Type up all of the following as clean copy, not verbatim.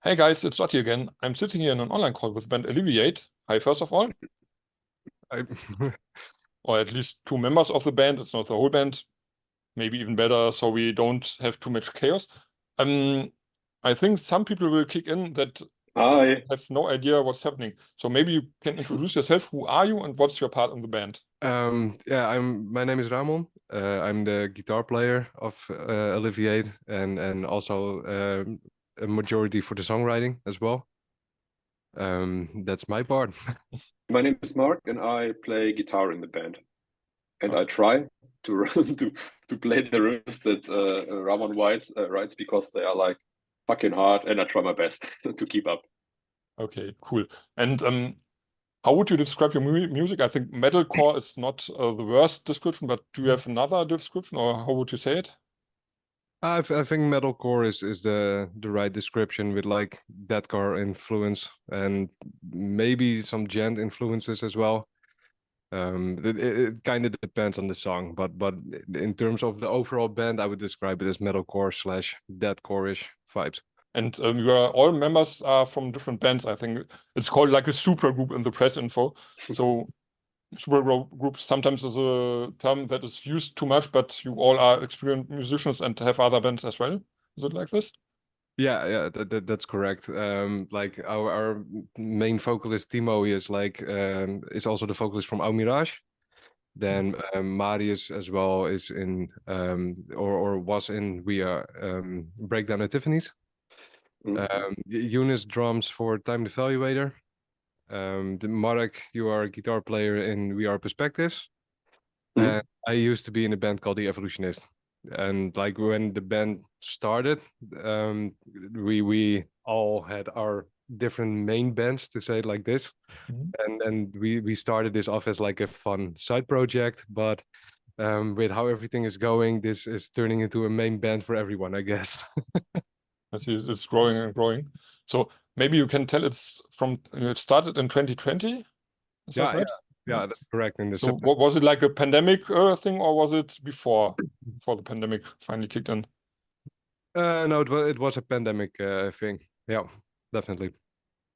Hey guys, it's Otti again. I'm sitting here in an online call with band Alleviate. Hi, first of all, I, or at least two members of the band. It's not the whole band. Maybe even better, so we don't have too much chaos. Um, I think some people will kick in that Hi, have no idea what's happening. So maybe you can introduce yourself. Who are you and what's your part in the band? yeah, my name is Ramon. I'm the guitar player of Alleviate and also a majority for the songwriting as well. That's my part. my name is Marc and I play guitar in the band. And I try to to play the riffs that Ramon writes because they are like fucking hard, and I try my best to keep up. Okay, cool. And how would you describe your music? I think metalcore is not the worst description, but do you have another description, or how would you say it? I think metalcore is the right description with like deathcore influence and maybe some gent influences as well. It kind of depends on the song, but in terms of the overall band, I would describe it as metalcore / deathcore-ish vibes. And you are all members are from different bands. I think it's called like a super group in the press info. So super group sometimes is a term that is used too much, but you all are experienced musicians and have other bands as well. Is it like this? Yeah, that's correct. Like our main vocalist Timo is like is also the vocalist from Mirage. Then Marius as well is in or was in We Are Breakdown at Tiffany's. Eunice drums for Time the Evaluator. The Marc, you are a guitar player in We Are Perspectives. And I used to be in a band called The Evolutionists. And like when the band started, we all had our different main bands, to say it like this. And we started this off as like a fun side project, but with how everything is going, this is turning into a main band for everyone, I guess. I see it's growing and growing. So maybe you can tell it started in 2020. Is that right? Yeah, that's correct. In the So what was it, like a pandemic thing, or was it before the pandemic finally kicked in? No, it was a pandemic thing. Yeah, definitely.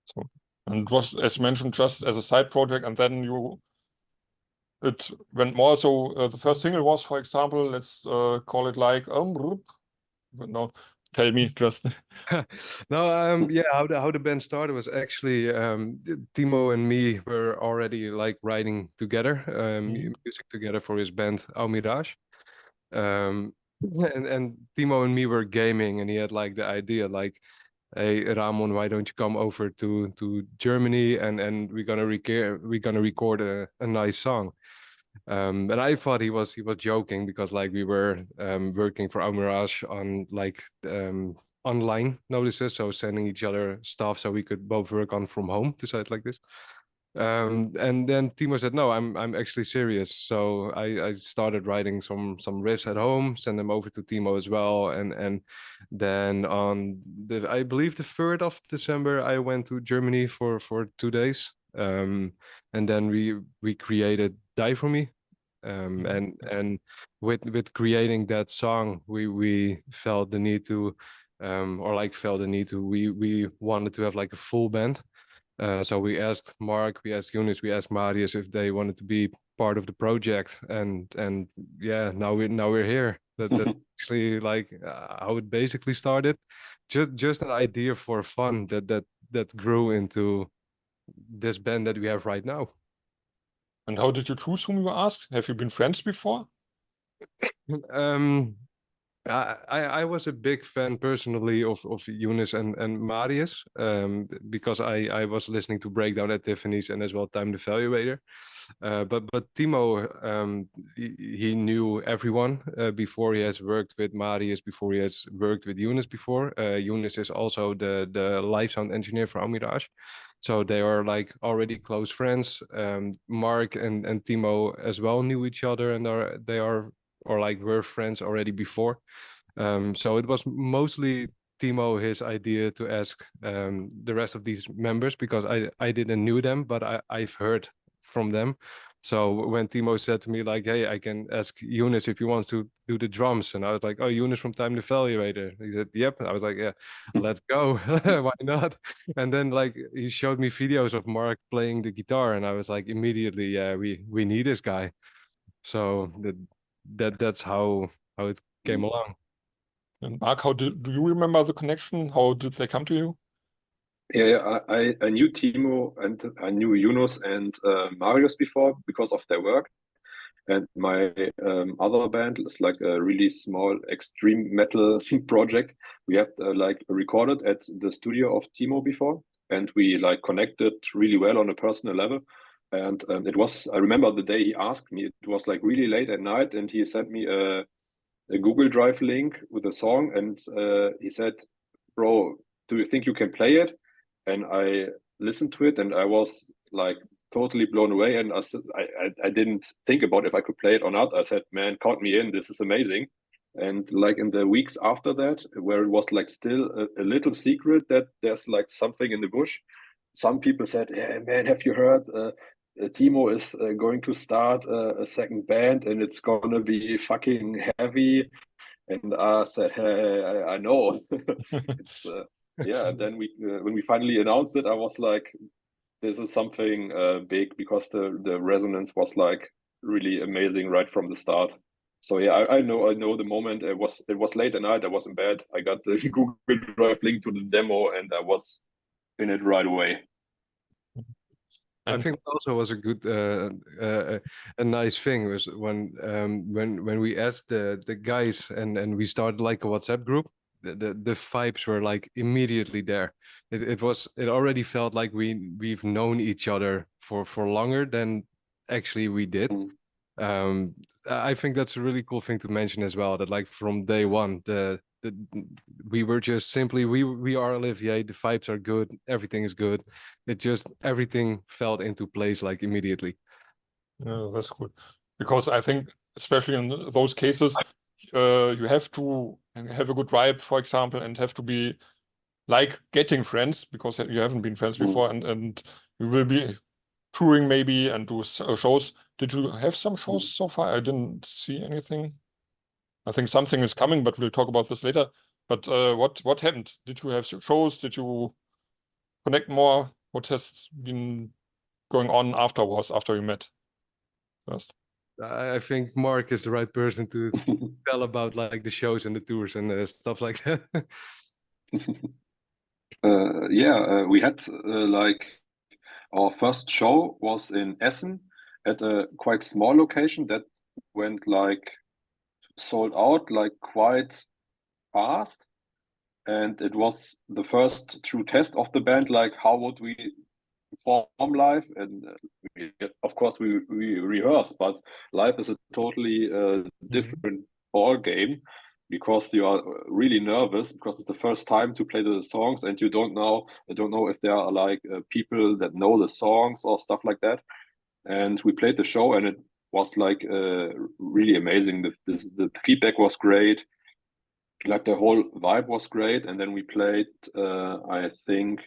So, and it was, as mentioned, just as a side project, and then it went more. So the first single was, for example, let's call it like but no, tell me just. No, yeah, how the band started was actually Timo and me were already like writing together, music together for his band Mirage. And Timo and me were gaming, and he had like the idea like, hey Ramon, why don't you come over to Germany and we're gonna record a nice song. And I thought he was joking because like we were working for Mirage on like online notices, so sending each other stuff so we could both work on from home, to say it like this. And then Timo said, no, I'm actually serious. So I started writing some riffs at home, send them over to Timo as well. And then on I believe the 3rd of December, I went to Germany for 2 days. And then we created Die For Me. And with creating that song, we felt the need to we wanted to have like a full band. So we asked Marc, we asked Eunice, we asked Marius if they wanted to be part of the project, and yeah, now we're here. That actually like how it basically started, just an idea for fun that grew into this band that we have right now. And how did you choose whom you asked? Have you been friends before? I was a big fan personally of Eunice and Marius, because I was listening to Breakdown at Tiffany's and as well Time the Evaluator. But Timo, he knew everyone before he has worked with Marius, before he has worked with Eunice before. Eunice is also the live sound engineer for Mirage. So they are like already close friends. Marc and Timo as well knew each other, and they are or like were friends already before. So it was mostly Timo, his idea to ask the rest of these members, because I didn't knew them, but I've heard from them. So when Timo said to me like, hey, I can ask Eunice if he wants to do the drums, and I was like, oh, Eunice from Time the Evaluator. He said, yep. And I was like, yeah, let's go. Why not? And then like he showed me videos of Mark playing the guitar, and I was like, immediately, yeah, we need this guy. So that's how it came along. And Mark, how do you remember the connection? How did they come to you? Yeah, I knew Timo and I knew Yunus and Marius before because of their work. And my other band is like a really small extreme metal project. We had like recorded at the studio of Timo before, and we like connected really well on a personal level. And it was, I remember the day he asked me, it was like really late at night, and he sent me a Google Drive link with a song, and he said, bro, do you think you can play it? And I listened to it, and I was like totally blown away. And I didn't think about if I could play it or not. I said, man, count me in. This is amazing. And like in the weeks after that, where it was like still a little secret that there's like something in the bush, some people said, hey, man, have you heard? Timo is going to start a second band, and it's going to be fucking heavy. And I said, hey, I know. It's yeah. And then when we finally announced it, I was like, this is something big, because the resonance was like really amazing right from the start. So yeah, I know the moment. It was late at night. I was in bed. I got the Google Drive link to the demo, and I was in it right away. I think it also was a good, a nice thing was when we asked the guys and we started like a WhatsApp group. The vibes were like immediately there. It already felt like we've known each other for longer than actually we did. I think that's a really cool thing to mention as well. That like from day one, we were just simply we are Alleviate. The vibes are good. Everything is good. Everything fell into place like immediately. Yeah, that's good, because I think especially in those cases, you have to have a good vibe, for example, and have to be like getting friends, because you haven't been friends before, and you will be touring maybe and do shows. Did you have some shows so far? I didn't see anything. I think something is coming, but we'll talk about this later. But what happened? Did you have shows? Did you connect more? What has been going on afterwards, after you met first? I think Mark is the right person to tell about like the shows and the tours and stuff like that. Yeah, we had like our first show was in Essen at a quite small location that went like sold out like quite fast. And it was the first true test of the band, like how would we perform live? And of course we rehearse, but live is a totally different ball game, because you are really nervous, because it's the first time to play the songs, and I don't know if there are like people that know the songs or stuff like that. And we played the show, and it was like really amazing. The feedback was great, like the whole vibe was great. And then we played I think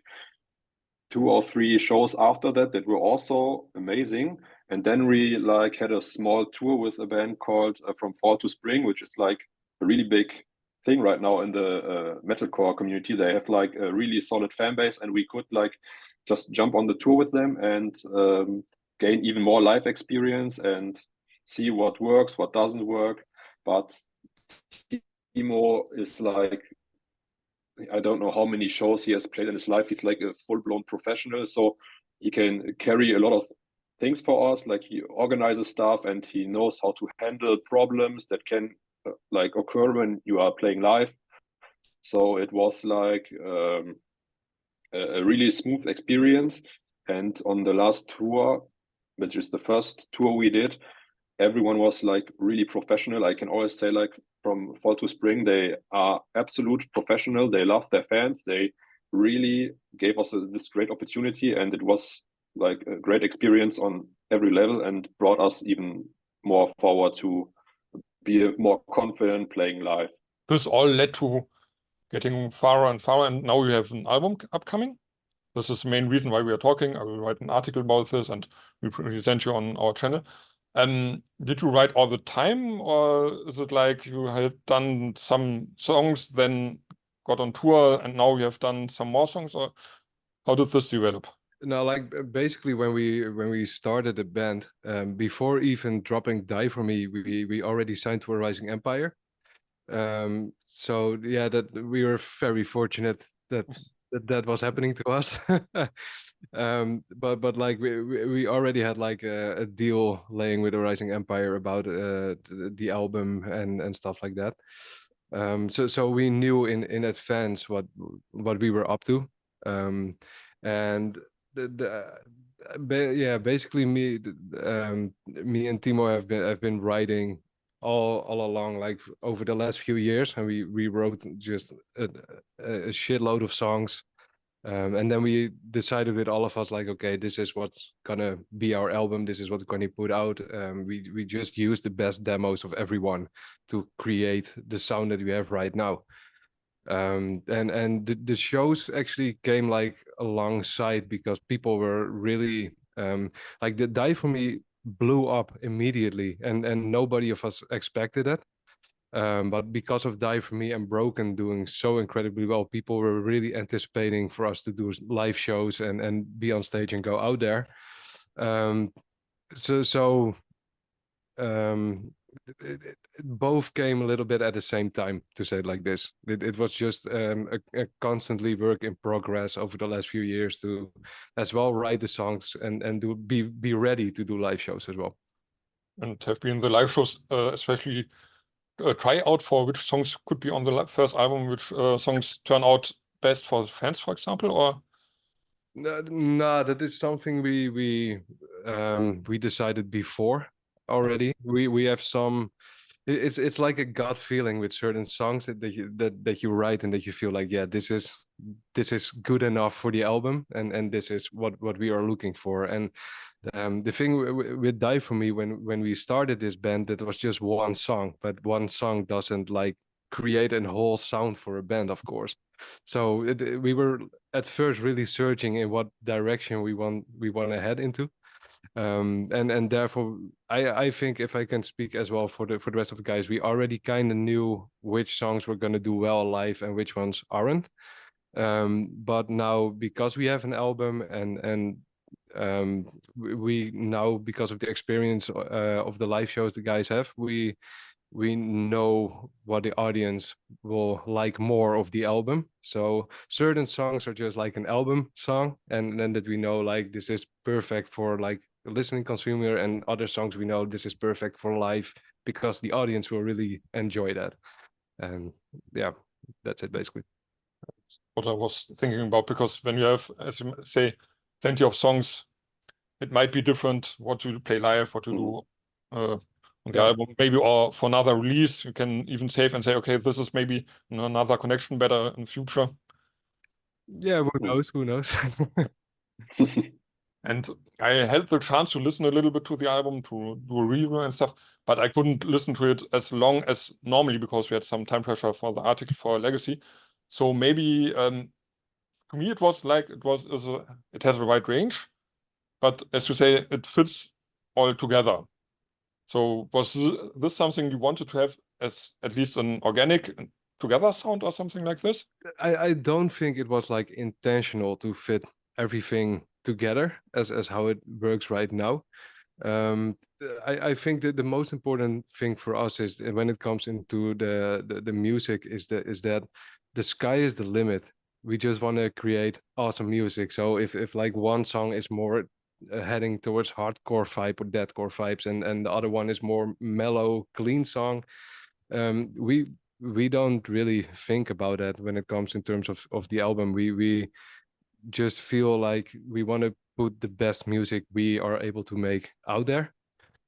2 or 3 shows after that were also amazing. And then we like had a small tour with a band called From Fall to Spring, which is like a really big thing right now in the metalcore community. They have like a really solid fan base, and we could like just jump on the tour with them and gain even more live experience and see what works, what doesn't work. But Timo is like, I don't know how many shows he has played in his life. He's like a full-blown professional, so he can carry a lot of things for us. Like he organizes stuff, and he knows how to handle problems that can like occur when you are playing live. So it was like a really smooth experience. And on the last tour, which is the first tour we did, everyone was like really professional. I can always say, like, From Fall to Spring, they are absolute professional. They love their fans. They really gave us this great opportunity, and it was like a great experience on every level, and brought us even more forward to be more confident playing live. This all led to getting farther and farther, and now you have an album upcoming. This is the main reason why we are talking. I will write an article about this and we present you on our channel. Did you write all the time, or is it like you had done some songs, then got on tour, and now you have done some more songs, or how did this develop? No, like basically when we started the band, before even dropping Die For Me, we already signed to a Rising Empire. So yeah, that we were very fortunate that was happening to us. But like we already had like a deal laying with the Rising Empire about the album and stuff like that. So we knew in advance what we were up to. And yeah, basically me and Timo have been writing all along, like over the last few years, and we wrote just a shitload of songs. And then we decided with all of us, like, okay, this is what's gonna be our album. This is what's gonna put out. We just used the best demos of everyone to create the sound that we have right now. And the shows actually came like alongside, because people were really like the Die For Me blew up immediately, and nobody of us expected it. But because of Die For Me and Broken doing so incredibly well, people were really anticipating for us to do live shows and be on stage and go out there. Both came a little bit at the same time, to say it like this. It was just a constantly work in progress over the last few years to as well write the songs and be ready to do live shows as well. And have been the live shows, especially try out for which songs could be on the first album, which songs turn out best for the fans, for example, or? No, that is something we decided before already. We have some. It's like a gut feeling with certain songs that you write and that you feel like, yeah, this is good enough for the album, and this is what we are looking for. And the thing with Die For Me, when we started this band, that was just one song, but one song doesn't like create a whole sound for a band, of course. So we were at first really searching in what direction we want to head into. And therefore I think, if I can speak as well for the rest of the guys, we already kind of knew which songs were going to do well live and which ones aren't. But now, because we have an album and we now, because of the experience of the live shows the guys have, we know what the audience will like more of the album. So certain songs are just like an album song, and then that we know like this is perfect for like a listening consumer, and other songs we know this is perfect for live because the audience will really enjoy that. And yeah, that's it basically. What I was thinking about, because when you have, as you say, plenty of songs, it might be different what to play live, what to do on the album, maybe, or for another release. You can even save and say, okay, this is maybe another connection better in future. Yeah, who knows? And I had the chance to listen a little bit to the album, to do a review and stuff, but I couldn't listen to it as long as normally because we had some time pressure for the article for Legacy. So maybe to me it was like it has a wide range, but as you say, it fits all together. So was this something you wanted to have as at least an organic together sound or something like this? I don't think it was like intentional to fit everything together as how it works right now. I think that the most important thing for us is, when it comes into the music, is that the sky is the limit. We just want to create awesome music. So if like one song is more heading towards hardcore vibe or deathcore vibes, and the other one is more mellow, clean song, we don't really think about that when it comes in terms of the album. We just feel like we want to put the best music we are able to make out there.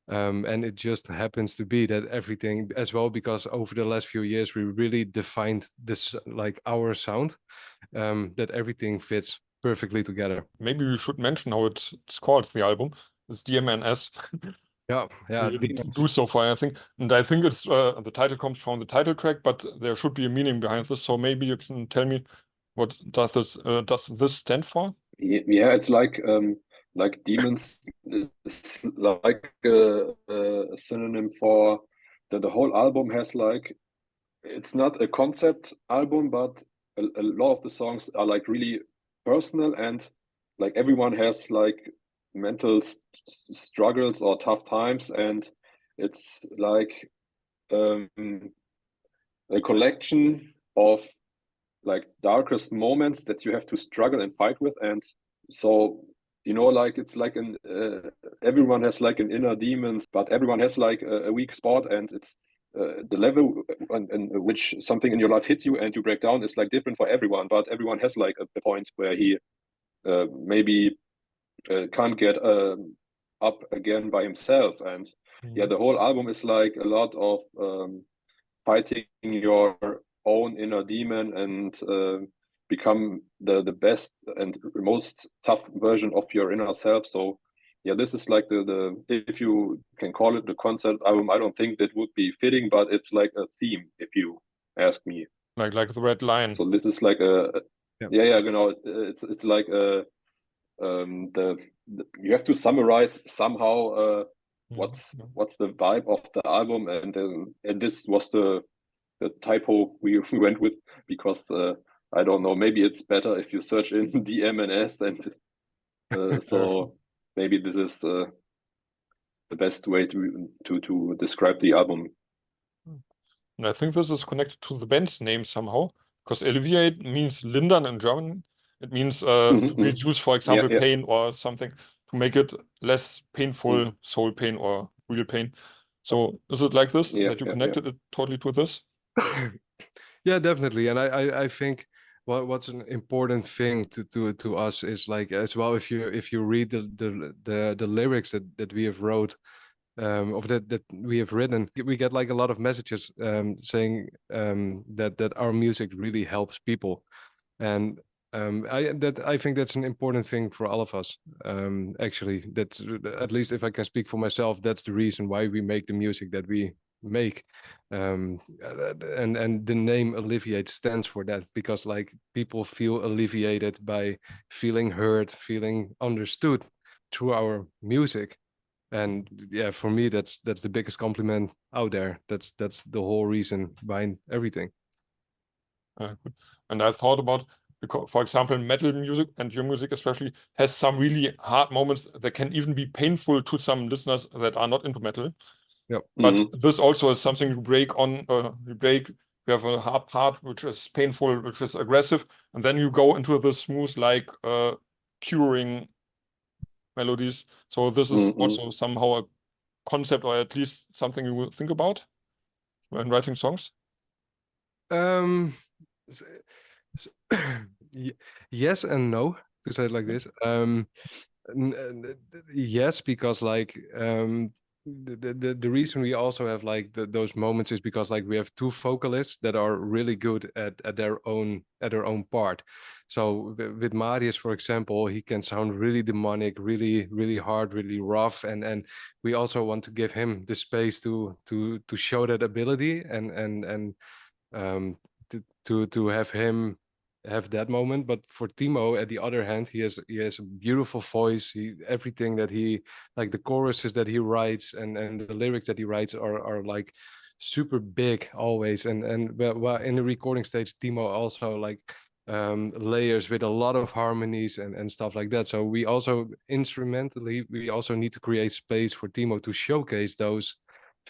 And it just happens to be that everything as well, because over the last few years we really defined this, like our sound, that everything fits perfectly together. Maybe we should mention how it's called, the album. It's DMNS. Yeah. We didn't do so far, I think. And I think it's the title comes from the title track, but there should be a meaning behind this. So maybe you can tell me, what does this stand for? Yeah, it's like demons is like a synonym for the whole album has like, it's not a concept album, but a lot of the songs are like really personal, and like everyone has like mental struggles or tough times, and it's like um, a collection of like darkest moments that you have to struggle and fight with. And so, you know, like it's like an everyone has like an inner demons, but everyone has like a weak spot, and it's the level and which something in your life hits you and you break down is like different for everyone, but everyone has like a point where he maybe can't get up again by himself. And yeah, the whole album is like a lot of fighting your own inner demon and become the best and most tough version of your inner self. So yeah, this is like the if you can call it the concept album, I don't think that would be fitting, but it's like a theme, if you ask me. Like the red line. So this is like yeah, you know, it's like the you have to summarize somehow what's the vibe of the album, and this was the typo we went with, because I don't know, maybe it's better if you search in DMNS, and so maybe this is the best way to describe the album. And I think this is connected to the band's name somehow, because alleviate means lindern in German. It means to reduce, for example, Yeah. pain or something, to make it less painful, soul pain or real pain. So is it like this, that you connected it totally to this? Yeah, definitely. And I think what's an important thing to us is like, as well, if you read the lyrics that we have wrote, of that we have written, we get like a lot of messages saying that our music really helps people. And I think that's an important thing for all of us. Actually, that's, at least if I can speak for myself, that's the reason why we make the music that we make. And the name Alleviate stands for that, because like people feel alleviated by feeling heard, feeling understood through our music. And yeah, for me, that's the biggest compliment out there. That's the whole reason behind everything. And I thought about, because, for example, metal music, and your music especially, has some really hard moments that can even be painful to some listeners that are not into metal. Yep. But this also is something you break on. You have a hard part which is painful, which is aggressive, and then you go into the smooth, like curing melodies. So this is also somehow a concept, or at least something you will think about when writing songs. Yes and no, to say it like this. Yes, because like the reason we also have like those moments is because like we have two vocalists that are really good at their own part. So with Marius, for example, he can sound really demonic, really hard, really rough, and we also want to give him the space to show that ability and to have him have that moment. But for Timo, at the other hand, he has a beautiful voice. Everything that he, like the choruses that he writes and the lyrics that he writes are like super big always. And well, in the recording stage, Timo also like layers with a lot of harmonies and stuff like that. So we also instrumentally, we also need to create space for Timo to showcase those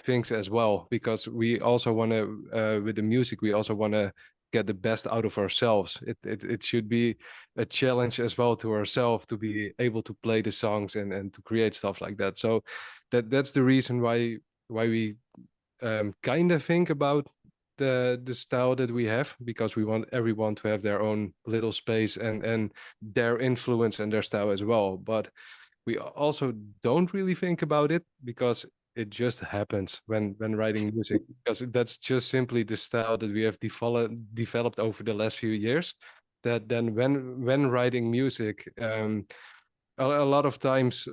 things as well, because we also want to with the music, we also want to get the best out of ourselves. It should be a challenge as well to ourselves to be able to play the songs and to create stuff like that. So that's the reason why we kind of think about the style that we have, because we want everyone to have their own little space and their influence and their style as well. But we also don't really think about it, because it just happens when writing music, because that's just simply the style that we have developed over the last few years. That then when writing music, a lot of times,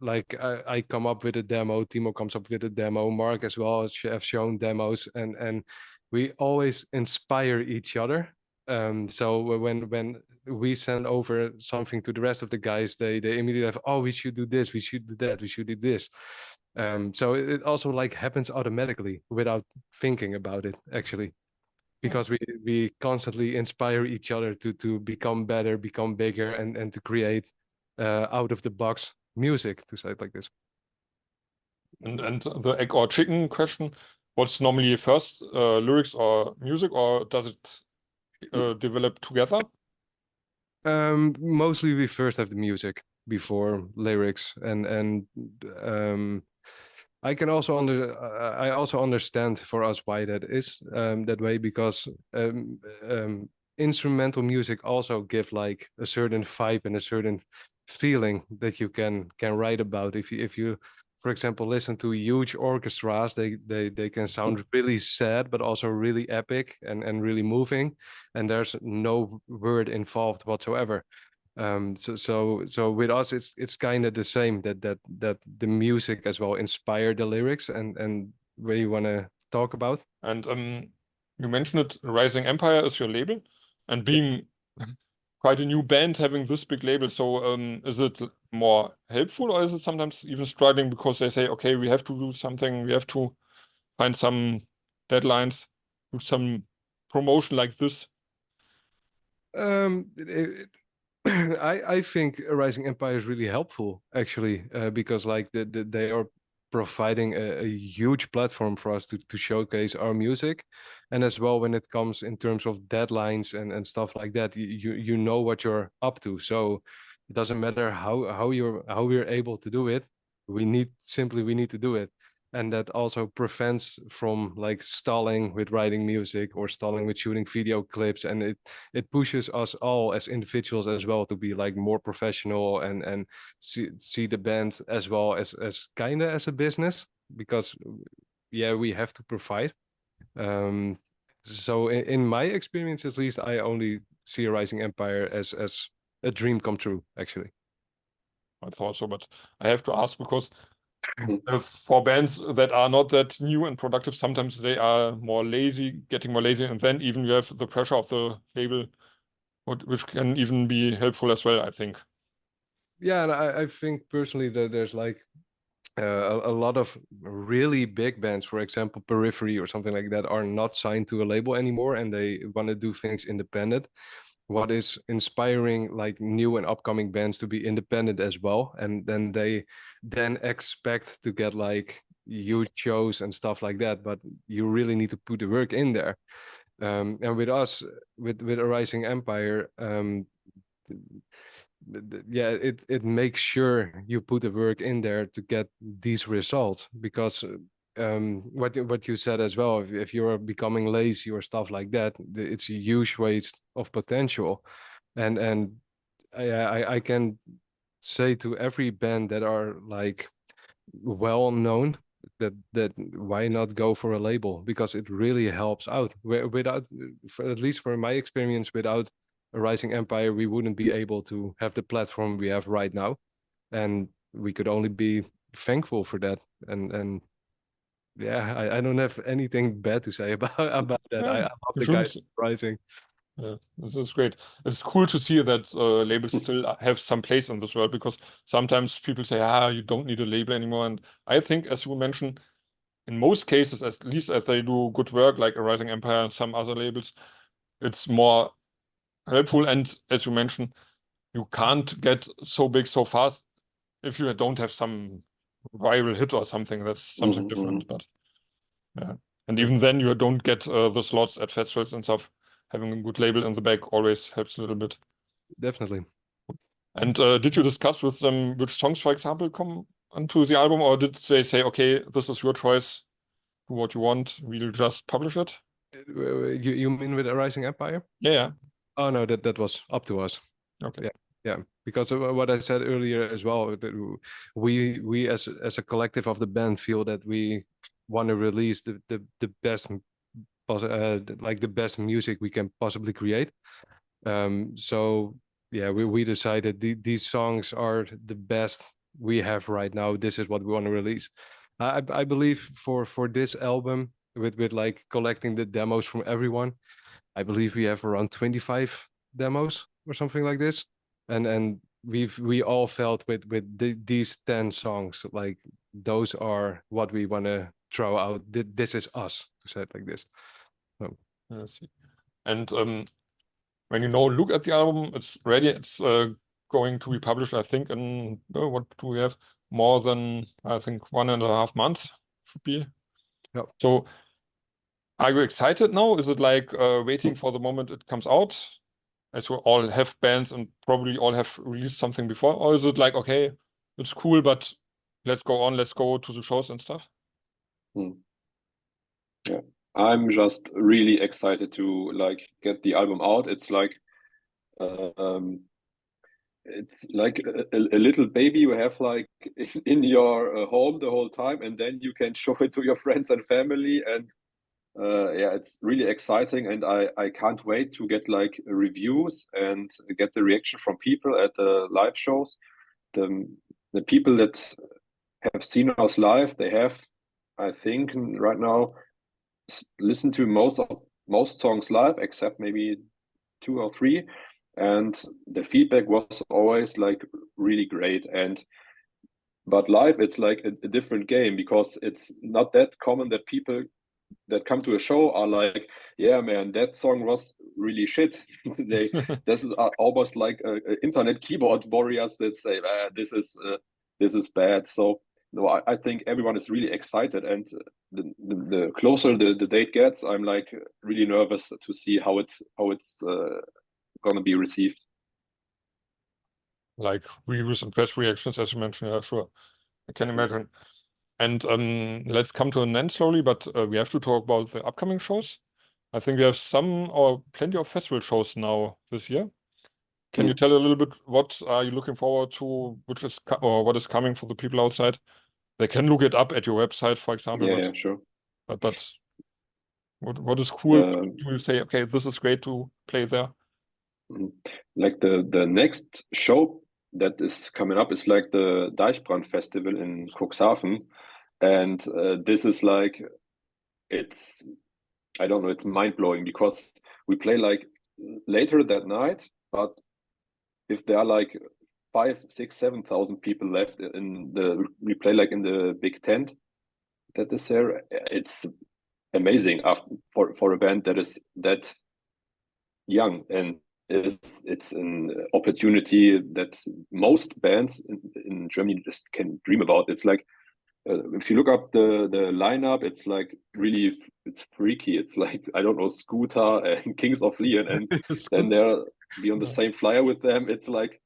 like I come up with a demo, Timo comes up with a demo, Marc as well have shown demos, and we always inspire each other. So when we send over something to the rest of the guys, they immediately have, oh, we should do this, we should do that, we should do this. So it also like happens automatically without thinking about it, actually, because we constantly inspire each other to become better, become bigger, and to create out of the box music, to say it like this. And the egg or chicken question, what's normally first, lyrics or music, or does it develop together? Mostly we first have the music before lyrics, and I also understand for us why that is that way, because instrumental music also give like a certain vibe and a certain feeling that you can write about. If you for example listen to huge orchestras, they can sound really sad but also really epic and really moving, and there's no word involved whatsoever. So with us it's kind of the same, that the music as well inspired the lyrics and where you want to talk about. And you mentioned it, Rising Empire is your label, and being quite a new band having this big label, so is it more helpful, or is it sometimes even struggling because they say, okay, we have to do something, we have to find some deadlines, do some promotion like this? I think Rising Empire is really helpful, actually, because like they are providing a huge platform for us to showcase our music, and as well when it comes in terms of deadlines and stuff like that, you know what you're up to. So it doesn't matter how we're able to do it. We need to do it. And that also prevents from like stalling with writing music or stalling with shooting video clips, and it pushes us all as individuals as well to be like more professional and see the band as well as kind of as a business, because yeah, we have to provide. So in my experience, at least, I only see a Rising Empire as a dream come true, actually. I thought so, but I have to ask because for bands that are not that new and productive, sometimes they are more lazy, getting more lazy, and then even you have the pressure of the label, which can even be helpful as well, I think. Yeah, and I think personally that there's like a lot of really big bands, for example, Periphery or something like that, are not signed to a label anymore, and they want to do things independent. What is inspiring like new and upcoming bands to be independent as well, and then they expect to get like huge shows and stuff like that, but you really need to put the work in there. And with us, with a Rising Empire, yeah, it makes sure you put the work in there to get these results, because what you said as well, if you're becoming lazy or stuff like that, it's a huge waste of potential. And I can say to every band that are like well known that why not go for a label, because it really helps out. Without, at least for my experience, without a Rising Empire, we wouldn't be able to have the platform we have right now, and we could only be thankful for that. And yeah, I don't have anything bad to say about that. Yeah, I love the guys Rising. Yeah, this is great. It's cool to see that labels still have some place in this world, because sometimes people say, you don't need a label anymore. And I think, as you mentioned, in most cases, at least as they do good work, like a Rising Empire and some other labels, it's more helpful. And as you mentioned, you can't get so big so fast if you don't have some viral hit or something. That's something different. But yeah, and even then you don't get the slots at festivals and stuff. Having a good label in the back always helps a little bit. Definitely. And did you discuss with them which songs, for example, come onto the album, or did they say, okay, this is your choice, do what you want, we'll just publish it? You mean with a Rising Empire? Yeah. Oh no, that was up to us. Okay. Yeah, because of what I said earlier as well, that we as a collective of the band feel that we want to release the best like the best music we can possibly create. So yeah, we decided these songs are the best we have right now. This is what we want to release. I believe for this album, with like collecting the demos from everyone, I believe we have around 25 demos or something like this, and we all felt with these 10 songs, like those are what we want to throw out. This is us, to say it like this. So. I see. And when you now look at the album, it's ready. It's going to be published, I think, in what do we have? More than, I think, 1.5 months should be. Yep. So are you excited now? Is it like waiting for the moment it comes out? As we all have bands and probably all have released something before? Or is it like, okay, it's cool, but let's go on, let's go to the shows and stuff? Yeah, I'm just really excited to like get the album out. It's like a little baby you have like in your home the whole time, and then you can show it to your friends and family, and yeah, it's really exciting, and I can't wait to get like reviews and get the reaction from people at the live shows. The people that have seen us live, they have, I think, right now listened to most songs live except maybe 2 or 3, and the feedback was always like really great. But live it's like a different game, because it's not that common that people that come to a show are like, yeah man, that song was really shit. This is almost like internet keyboard warriors that say, this is bad. So no, I think everyone is really excited, and the closer the date gets, I'm like really nervous to see how it's gonna be received. Like reviews and press reactions, as you mentioned. Yeah, sure, I can imagine. And let's come to an end slowly, but we have to talk about the upcoming shows. I think we have some or plenty of festival shows now this year. Can you tell a little bit what are you looking forward to, which is or what is coming for the people outside? They can look it up at your website, for example. Yeah, sure. But what is cool? Do you say, okay, this is great to play there? Like the next show that is coming up is like the Deichbrand Festival in Cuxhaven, and this is like, it's, I don't know, it's mind blowing, because we play like later that night, but if there are like 5, 6, 7,000 people left we play like in the big tent that is there. It's amazing for a band that is that young, and it's an opportunity that most bands in Germany just can dream about. It's like if you look up the lineup, it's like really, it's freaky. It's like, I don't know, Scooter and Kings of Leon, and then they'll be on the same flyer with them. It's like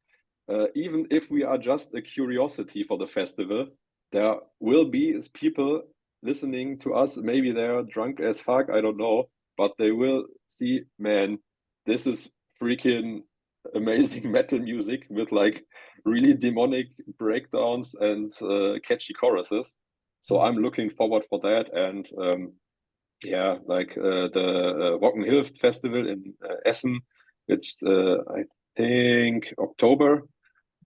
even if we are just a curiosity for the festival, there will be people listening to us. Maybe they're drunk as fuck, I don't know, but they will see, man, this is freaking amazing metal music with like really demonic breakdowns and catchy choruses. So I'm looking forward for that. And yeah, like the Wockenhilft Festival in Essen, it's I think October.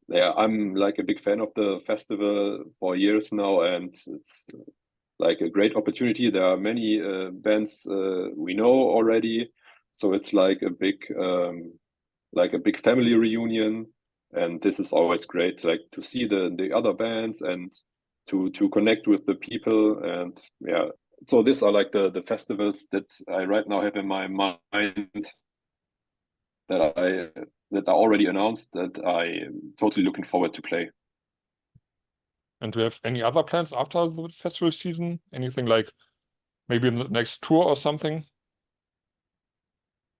Yeah, I'm like a big fan of the festival for years now, and it's like a great opportunity. There are many bands we know already, so it's like a big family reunion, and this is always great, like to see the other bands and to connect with the people. And yeah, so these are like the festivals that I right now have in my mind that are already announced, that I'm totally looking forward to play. And do you have any other plans after the festival season? Anything like maybe in the next tour or something?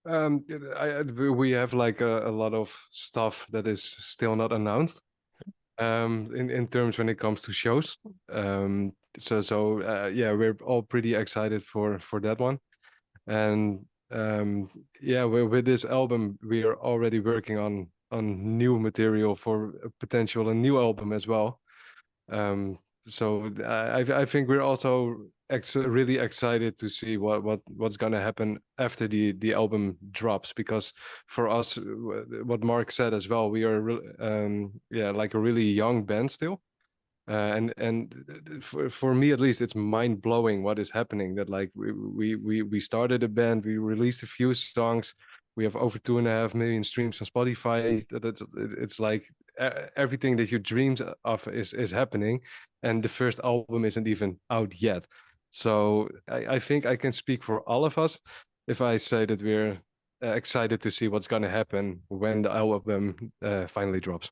We have like a lot of stuff that is still not announced in terms when it comes to shows. So yeah, we're all pretty excited for that one. And yeah, with this album, we are already working on new material for a potential a new album as well. So I think we're also really excited to see what's gonna happen after the album drops, because for us, what Marc said as well, we are yeah, like a really young band still. And for me at least, it's mind blowing what is happening. That like we started a band, we released a few songs, We have over 2.5 million streams on Spotify. It's like everything that you dreamed of is happening, and the first album isn't even out yet. So I think I can speak for all of us if I say that we're excited to see what's going to happen when the album finally drops.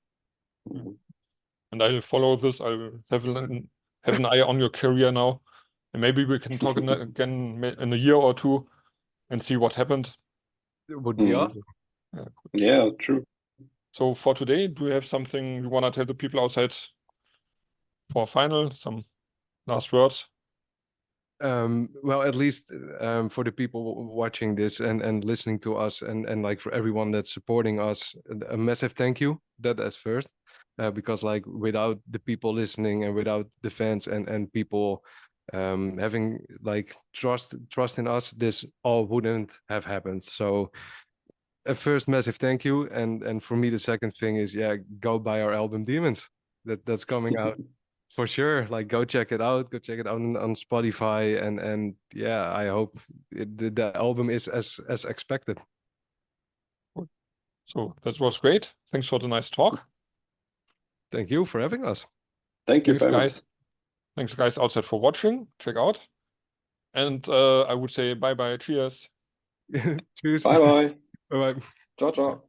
And I'll follow this. I'll have an eye on your career now, and maybe we can talk again in a year or two and see what happened. It would be awesome. Yeah, true. So for today, do you have something you want to tell the people outside for a final? Some last words? Well, at least for the people watching this and listening to us, and like for everyone that's supporting us, a massive thank you. That's first, because like without the people listening and without the fans and people having like trust in us, this all wouldn't have happened. So a first massive thank you, and for me the second thing is, yeah, go buy our album Demons. That's coming out. For sure, like go check it out. Go check it out on Spotify, and yeah, I hope the album is as expected. So that was great. Thanks for the nice talk. Thank you for having us. Thank you, Thanks, guys. Thanks, guys, outside for watching. Check out, and I would say bye bye. Cheers. Cheers. Bye bye. Bye bye. Ciao ciao.